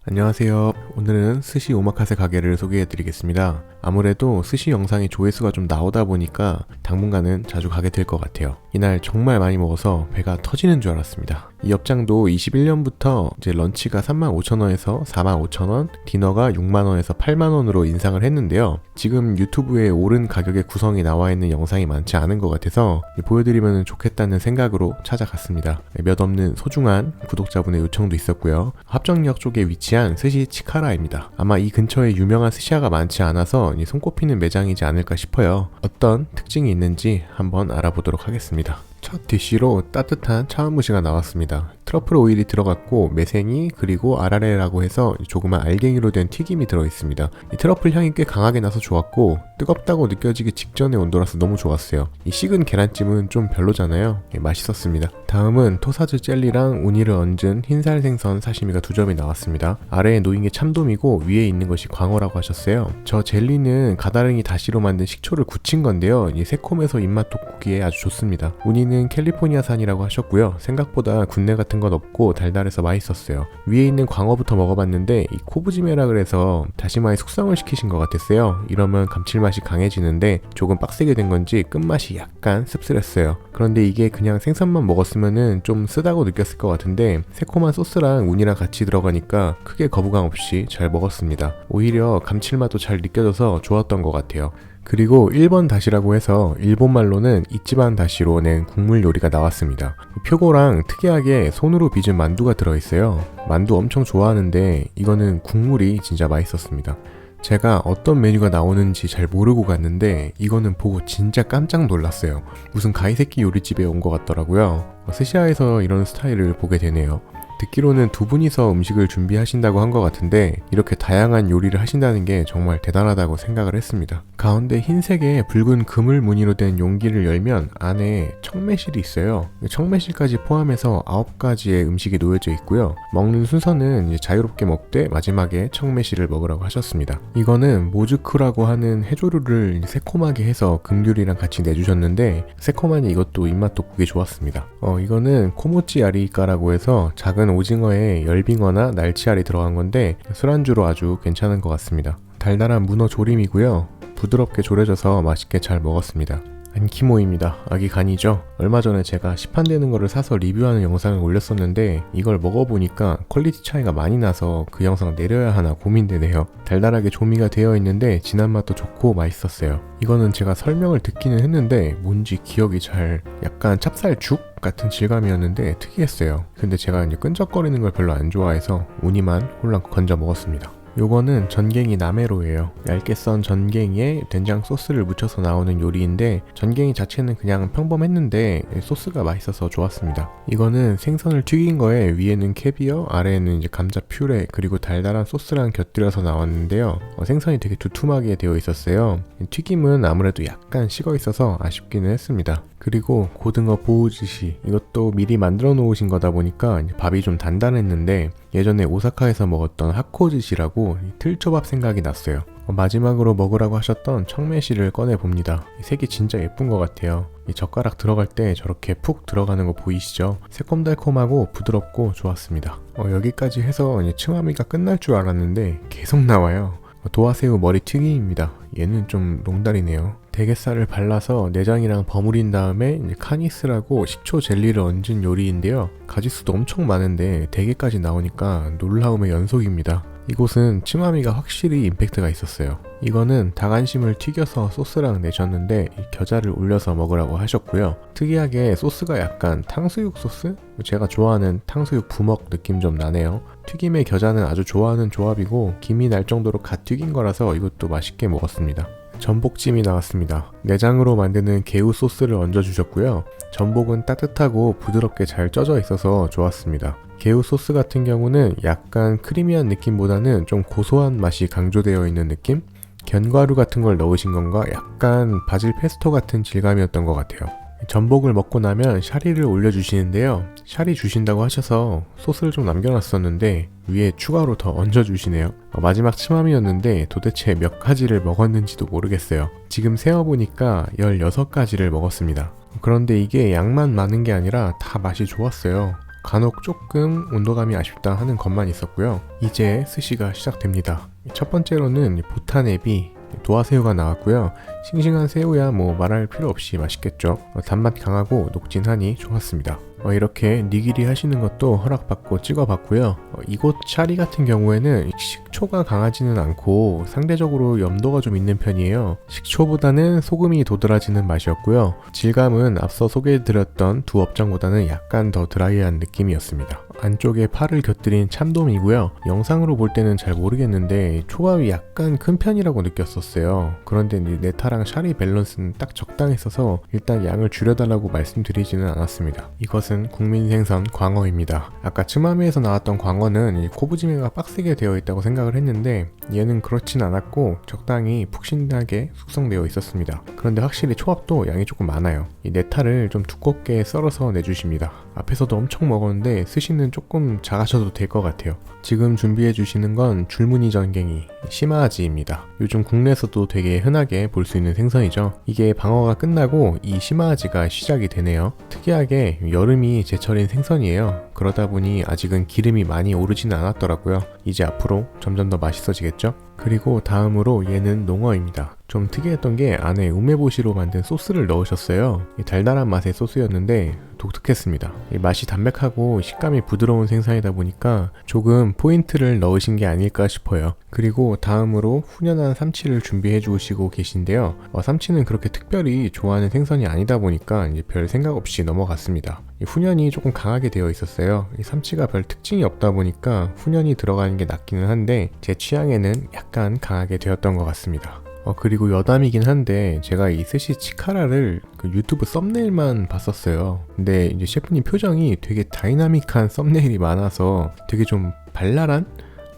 안녕하세요. 오늘은 스시 오마카세 가게를 소개해드리겠습니다. 아무래도 스시 영상이 조회수가 좀 나오다 보니까 당분간은 자주 가게 될 것 같아요. 이날 정말 많이 먹어서 배가 터지는 줄 알았습니다. 이 업장도 21년부터 이제 런치가 35,000원에서 45,000원, 디너가 6만원에서 8만원으로 인상을 했는데요. 지금 유튜브에 오른 가격의 구성이 나와 있는 영상이 많지 않은 것 같아서 보여드리면 좋겠다는 생각으로 찾아갔습니다. 몇 없는 소중한 구독자분의 요청도 있었고요. 합정역 쪽에 위치한 스시 치카라입니다. 아마 이 근처에 유명한 스시야가 많지 않아서 손꼽히는 매장이지 않을까 싶어요. 어떤 특징이 있는지 한번 알아보도록 하겠습니다. 첫 디쉬로 따뜻한 차원무시가 나왔습니다. 트러플 오일이 들어갔고 매생이 그리고 아라레라고 해서 조그만 알갱이로 된 튀김이 들어있습니다. 이 트러플 향이 꽤 강하게 나서 좋았고 뜨겁다고 느껴지기 직전의 온도라서 너무 좋았어요. 이 식은 계란찜은 좀 별로잖아요. 맛있었습니다. 다음은 토사즈 젤리랑 우니를 얹은 흰살 생선 사시미가 2점이 나왔습니다. 아래에 놓인 게 참돔이고 위에 있는 것이 광어라고 하셨어요. 저 젤리는 가다랭이 다시로 만든 식초를 굳힌 건데요. 이 새콤해서 입맛 돋구기에 아주 좋습니다. 우니는 캘리포니아산이라고 하셨고요. 생각보다 군내 같은 건 없고 달달해서 맛있었어요. 위에 있는 광어부터 먹어봤는데 이 코브지메라 그래서 다시마에 숙성을 시키신 것 같았어요. 이러면 감칠맛이 강해지는데 조금 빡세게 된 건지 끝맛이 약간 씁쓸했어요. 그런데 이게 그냥 생선만 먹었으면은 좀 쓰다고 느꼈을 것 같은데 새콤한 소스랑 우니랑 같이 들어가니까 크게 거부감 없이 잘 먹었습니다. 오히려 감칠맛도 잘 느껴져서 좋았던 것 같아요. 그리고 1번 다시라고 해서 일본말로는 이치반 다시로 낸 국물 요리가 나왔습니다. 표고랑 특이하게 손으로 빚은 만두가 들어있어요. 만두 엄청 좋아하는데 이거는 국물이 진짜 맛있었습니다. 제가 어떤 메뉴가 나오는지 잘 모르고 갔는데 이거는 보고 진짜 깜짝 놀랐어요. 무슨 가이세키 요리집에 온 것 같더라고요. 스시야에서 이런 스타일을 보게 되네요. 듣기로는 두 분이서 음식을 준비하신다고 한 것 같은데 이렇게 다양한 요리를 하신다는 게 정말 대단하다고 생각을 했습니다. 가운데 흰색의 붉은 그물 무늬로 된 용기를 열면 안에 청매실이 있어요. 청매실까지 포함해서 9가지의 음식이 놓여져 있고요. 먹는 순서는 이제 자유롭게 먹되 마지막에 청매실을 먹으라고 하셨습니다. 이거는 모즈쿠라고 하는 해조류를 새콤하게 해서 금귤이랑 같이 내주셨는데 새콤하니 이것도 입맛 돋구기 좋았습니다. 이거는 코모찌 아리까라고 해서 작은 오징어에 열빙어나 날치알이 들어간 건데 술안주로 아주 괜찮은 것 같습니다. 달달한 문어 조림이고요. 부드럽게 졸여져서 맛있게 잘 먹었습니다. 안키모입니다. 아기 간이죠. 얼마 전에 제가 시판되는 거를 사서 리뷰하는 영상을 올렸었는데 이걸 먹어보니까 퀄리티 차이가 많이 나서 그 영상 내려야 하나 고민되네요. 달달하게 조미가 되어 있는데 진한 맛도 좋고 맛있었어요. 이거는 제가 설명을 듣기는 했는데 뭔지 기억이 잘 약간 찹쌀죽 같은 질감이었는데 특이했어요. 근데 제가 이제 끈적거리는 걸 별로 안 좋아해서 우니만 홀랑 건져 먹었습니다. 요거는 전갱이 나메로예요. 얇게 썬 전갱이에 된장 소스를 묻혀서 나오는 요리인데 전갱이 자체는 그냥 평범했는데 소스가 맛있어서 좋았습니다. 이거는 생선을 튀긴 거에 위에는 캐비어, 아래에는 이제 감자 퓨레 그리고 달달한 소스랑 곁들여서 나왔는데요. 생선이 되게 두툼하게 되어 있었어요. 튀김은 아무래도 약간 식어 있어서 아쉽기는 했습니다. 그리고 고등어 보우즈시 이것도 미리 만들어 놓으신 거다 보니까 밥이 좀 단단했는데 예전에 오사카에서 먹었던 하코즈시라고 틀초밥 생각이 났어요. 마지막으로 먹으라고 하셨던 청매실을 꺼내봅니다. 색이 진짜 예쁜 것 같아요. 이 젓가락 들어갈 때 저렇게 푹 들어가는 거 보이시죠? 새콤달콤하고 부드럽고 좋았습니다. 여기까지 해서 츠마미가 끝날 줄 알았는데 계속 나와요. 도화새우 머리 튀김입니다. 얘는 좀 롱다리네요. 대게살을 발라서 내장이랑 버무린 다음에 카니스라고 식초 젤리를 얹은 요리인데요. 가짓수도 엄청 많은데 대게까지 나오니까 놀라움의 연속입니다. 이곳은 츠마미가 확실히 임팩트가 있었어요. 이거는 닭안심을 튀겨서 소스랑 내셨는데 겨자를 올려서 먹으라고 하셨고요. 특이하게 소스가 약간 탕수육 소스? 제가 좋아하는 탕수육 부먹 느낌 좀 나네요. 튀김에 겨자는 아주 좋아하는 조합이고 김이 날 정도로 갓 튀긴 거라서 이것도 맛있게 먹었습니다. 전복찜이 나왔습니다. 내장으로 만드는 개우 소스를 얹어주셨고요. 전복은 따뜻하고 부드럽게 잘 쪄져 있어서 좋았습니다. 개우 소스 같은 경우는 약간 크리미한 느낌보다는 좀 고소한 맛이 강조되어 있는 느낌? 견과류 같은 걸 넣으신 건가 약간 바질 페스토 같은 질감이었던 것 같아요. 전복을 먹고 나면 샤리를 올려주시는데요. 샤리 주신다고 하셔서 소스를 좀 남겨놨었는데 위에 추가로 더 얹어주시네요. 마지막 츠마미였는데 도대체 몇 가지를 먹었는지도 모르겠어요. 지금 세어보니까 16가지를 먹었습니다. 그런데 이게 양만 많은 게 아니라 다 맛이 좋았어요. 간혹 조금 온도감이 아쉽다 하는 것만 있었고요. 이제 스시가 시작됩니다. 첫 번째로는 보타네비 도화새우가 나왔고요. 싱싱한 새우야 뭐 말할 필요 없이 맛있겠죠. 단맛 강하고 녹진하니 좋았습니다. 이렇게 니기리 하시는 것도 허락받고 찍어봤고요. 이곳 샤리 같은 경우에는 식초가 강하지는 않고 상대적으로 염도가 좀 있는 편이에요. 식초보다는 소금이 도드라지는 맛이었고요. 질감은 앞서 소개해드렸던 두 업장보다는 약간 더 드라이한 느낌이었습니다. 안쪽에 파를 곁들인 참돔이고요. 영상으로 볼 때는 잘 모르겠는데 초밥이 약간 큰 편이라고 느꼈었어요. 그런데 네타랑 샤리 밸런스는 딱 적당했어서 일단 양을 줄여달라고 말씀드리지는 않았습니다. 이것은 국민 생선 광어입니다. 아까 츠마메에서 나왔던 광어는 코부지메가 빡세게 되어 있다고 생각을 했는데 얘는 그렇진 않았고 적당히 푹신하게 숙성되어 있었습니다. 그런데 확실히 초밥도 양이 조금 많아요. 이 네타를 좀 두껍게 썰어서 내주십니다. 앞에서도 엄청 먹었는데 스시는 조금 작아셔도 될 것 같아요. 지금 준비해 주시는 건 줄무늬 전갱이 시마아지입니다. 요즘 국내에서도 되게 흔하게 볼 수 있는 생선이죠. 이게 방어가 끝나고 이 시마아지가 시작이 되네요. 특이하게 여름이 제철인 생선이에요. 그러다 보니 아직은 기름이 많이 오르지는 않았더라고요. 이제 앞으로 점점 더 맛있어지겠죠? 그리고 다음으로 얘는 농어입니다. 좀 특이했던 게 안에 우메보시로 만든 소스를 넣으셨어요. 달달한 맛의 소스였는데 독특했습니다. 맛이 담백하고 식감이 부드러운 생선이다 보니까 조금 포인트를 넣으신 게 아닐까 싶어요. 그리고 다음으로 훈연한 삼치를 준비해 주시고 계신데요. 삼치는 그렇게 특별히 좋아하는 생선이 아니다 보니까 이제 별 생각 없이 넘어갔습니다. 훈연이 조금 강하게 되어 있었어요. 이 삼치가 별 특징이 없다 보니까 훈연이 들어가는 게 낫기는 한데 제 취향에는 약간 강하게 되었던 것 같습니다. 그리고 여담이긴 한데 제가 이 스시 치카라를 그 유튜브 썸네일만 봤었어요. 근데 이제 셰프님 표정이 되게 다이나믹한 썸네일이 많아서 되게 좀 발랄한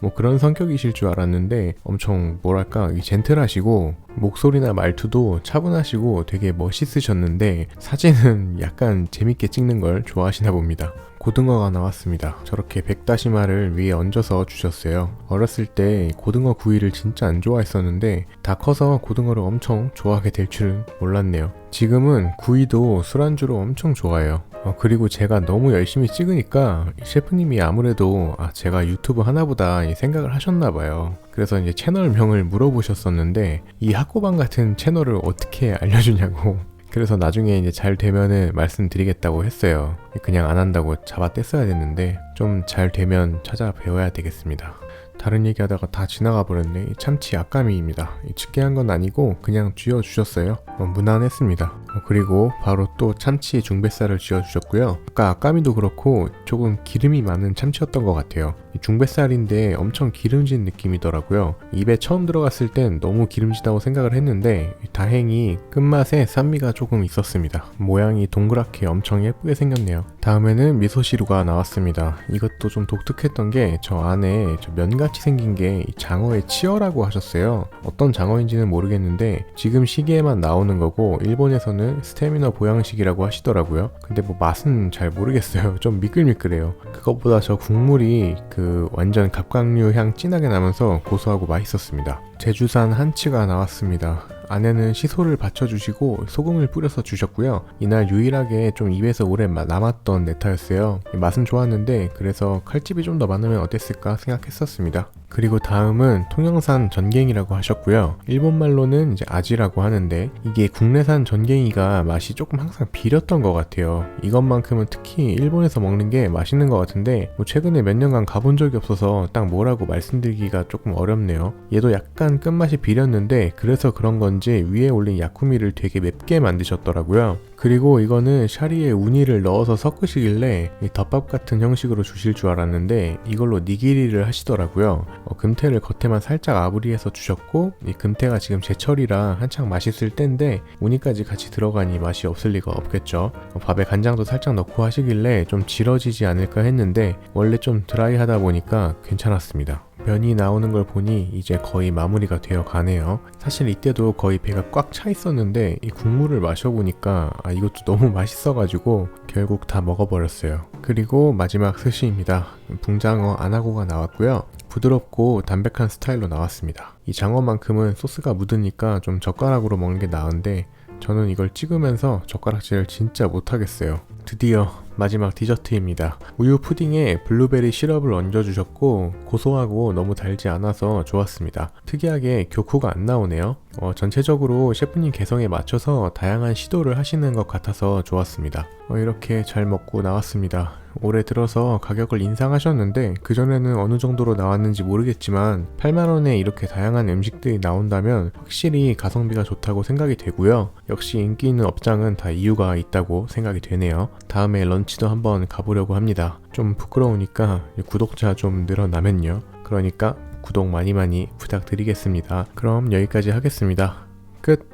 뭐 그런 성격이실 줄 알았는데 엄청 뭐랄까 젠틀하시고 목소리나 말투도 차분하시고 되게 멋있으셨는데 사진은 약간 재밌게 찍는 걸 좋아하시나 봅니다. 고등어가 나왔습니다. 저렇게 백다시마를 위에 얹어서 주셨어요. 어렸을 때 고등어 구이를 진짜 안 좋아했었는데 다 커서 고등어를 엄청 좋아하게 될 줄은 몰랐네요. 지금은 구이도 술안주로 엄청 좋아해요. 그리고 제가 너무 열심히 찍으니까 셰프님이 아무래도 제가 유튜브 하나보다 생각을 하셨나봐요. 그래서 이제 채널명을 물어보셨었는데 이 학고방 같은 채널을 어떻게 알려주냐고. 그래서 나중에 이제 잘 되면은 말씀드리겠다고 했어요. 그냥 안 한다고 잡아뗐어야 됐는데 좀 잘 되면 찾아 배워야 되겠습니다. 다른 얘기하다가 다 지나가 버렸네. 이 참치 아까미입니다. 집게한 건 아니고 그냥 쥐어주셨어요. 무난했습니다. 그리고 바로 또 참치 중뱃살을 쥐어주셨고요. 아까 아까미도 그렇고 조금 기름이 많은 참치였던 것 같아요. 중뱃살인데 엄청 기름진 느낌이더라고요. 입에 처음 들어갔을 땐 너무 기름지다고 생각을 했는데 다행히 끝맛에 산미가 조금 있었습니다. 모양이 동그랗게 엄청 예쁘게 생겼네요. 다음에는 미소시루가 나왔습니다. 이것도 좀 독특했던 게 저 안에 면같이 생긴 게 장어의 치어라고 하셨어요. 어떤 장어인지는 모르겠는데 지금 시기에만 나오는 거고 일본에서는 스테미너 보양식이라고 하시더라고요. 근데 뭐 맛은 잘 모르겠어요. 좀 미끌미끌해요. 그것보다 저 국물이 그 완전 갑각류 향 진하게 나면서 고소하고 맛있었습니다. 제주산 한치가 나왔습니다. 안에는 시소를 받쳐주시고 소금을 뿌려서 주셨고요. 이날 유일하게 좀 입에서 오래 남았던 네타였어요. 맛은 좋았는데 그래서 칼집이 좀 더 많으면 어땠을까 생각했었습니다. 그리고 다음은 통영산 전갱이라고 하셨고요. 일본말로는 이제 아지라고 하는데 이게 국내산 전갱이가 맛이 조금 항상 비렸던 것 같아요. 이것만큼은 특히 일본에서 먹는 게 맛있는 것 같은데 뭐 최근에 몇 년간 가본 적이 없어서 딱 뭐라고 말씀드리기가 조금 어렵네요. 얘도 약간 끝맛이 비렸는데 그래서 그런 건지 위에 올린 야쿠미를 되게 맵게 만드셨더라고요. 그리고 이거는 샤리에 우니를 넣어서 섞으시길래 덮밥 같은 형식으로 주실 줄 알았는데 이걸로 니기리를 하시더라고요. 금태를 겉에만 살짝 아브리해서 주셨고 이 금태가 지금 제철이라 한창 맛있을 때인데 우니까지 같이 들어가니 맛이 없을 리가 없겠죠. 밥에 간장도 살짝 넣고 하시길래 좀 질어지지 않을까 했는데 원래 좀 드라이하다 보니까 괜찮았습니다. 면이 나오는 걸 보니 이제 거의 마무리가 되어 가네요. 사실 이때도 거의 배가 꽉 차 있었는데 이 국물을 마셔보니까 이것도 너무 맛있어가지고 결국 다 먹어버렸어요. 그리고 마지막 스시입니다. 붕장어 안하고가 나왔고요. 부드럽고 담백한 스타일로 나왔습니다. 이 장어만큼은 소스가 묻으니까 좀 젓가락으로 먹는 게 나은데 저는 이걸 찍으면서 젓가락질을 진짜 못하겠어요. 드디어 마지막 디저트입니다. 우유 푸딩에 블루베리 시럽을 얹어주셨고 고소하고 너무 달지 않아서 좋았습니다. 특이하게 교쿠가 안 나오네요. 전체적으로 셰프님 개성에 맞춰서 다양한 시도를 하시는 것 같아서 좋았습니다. 이렇게 잘 먹고 나왔습니다. 올해 들어서 가격을 인상하셨는데 그전에는 어느 정도로 나왔는지 모르겠지만 8만원에 이렇게 다양한 음식들이 나온다면 확실히 가성비가 좋다고 생각이 되고요. 역시 인기 있는 업장은 다 이유가 있다고 생각이 되네요. 다음에 런치도 한번 가보려고 합니다. 좀 부끄러우니까 구독자 좀 늘어나면요. 그러니까 구독 많이 부탁드리겠습니다. 그럼 여기까지 하겠습니다. 끝!